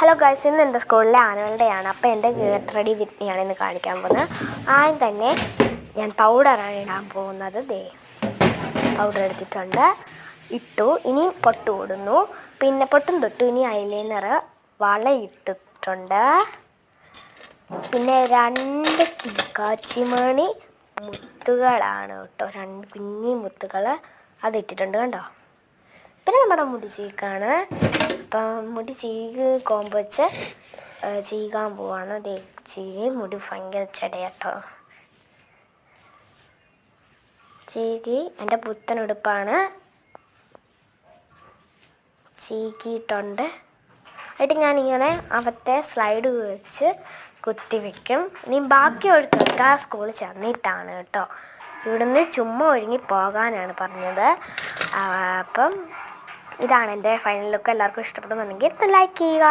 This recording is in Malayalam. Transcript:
ഹലോ ഗൈസ്, ഇന്ന് എൻ്റെ സ്കൂളിലെ ആനുവൽ ഡേ ആണ്. അപ്പോൾ എൻ്റെ ഗെറ്റ് റെഡി വിത്ത് മീ ആണ് ഇന്ന് കാണിക്കാൻ പോകുന്നത്. ആദ്യം തന്നെ ഞാൻ പൗഡറാണ് ഇടാൻ പോകുന്നത്. പൗഡർ എടുത്തിട്ടുണ്ട്, ഇട്ടു. ഇനി പൊട്ട് തൊടുന്നു, പിന്നെ പൊട്ടും തൊട്ടു. ഇനി ഐലൈനർ വളയിട്ടിട്ടുണ്ട്, പിന്നെ 2 കാച്ചിമണി മുത്തുകളാണ് കേട്ടോ, 2 കുഞ്ഞി മുത്തുകൾ അതിട്ടിട്ടുണ്ട് കണ്ടോ. പിന്നെ നമ്മുടെ മുടി ചീക്കാണ്. അപ്പം മുടി കോമ്പ് വെച്ച് ചീകാൻ പോവാണ്. മുടി ഭയങ്കര ചെടയാട്ടോ. ചീകി എൻ്റെ പുത്തനുടുപ്പാണ് ചീകിയിട്ടുണ്ട്. എന്നിട്ട് ഞാനിങ്ങനെ അവത്തെ സ്ലൈഡ് വെച്ച് കുത്തി വയ്ക്കും. ഇനി ബാക്കി ഒഴുക്കൊക്കെ സ്കൂളിൽ ചെന്നിട്ടാണ് കേട്ടോ. ഇവിടുന്ന് ചുമ്മാ ഒരുങ്ങി പോകാനാണ് പറഞ്ഞത്. അപ്പം ഇതാണ് എൻ്റെ ഫൈനൽ ലുക്ക്. എല്ലാവർക്കും ഇഷ്ടപ്പെടുന്നുണ്ടെങ്കിൽ ലൈക്ക് ചെയ്യുക.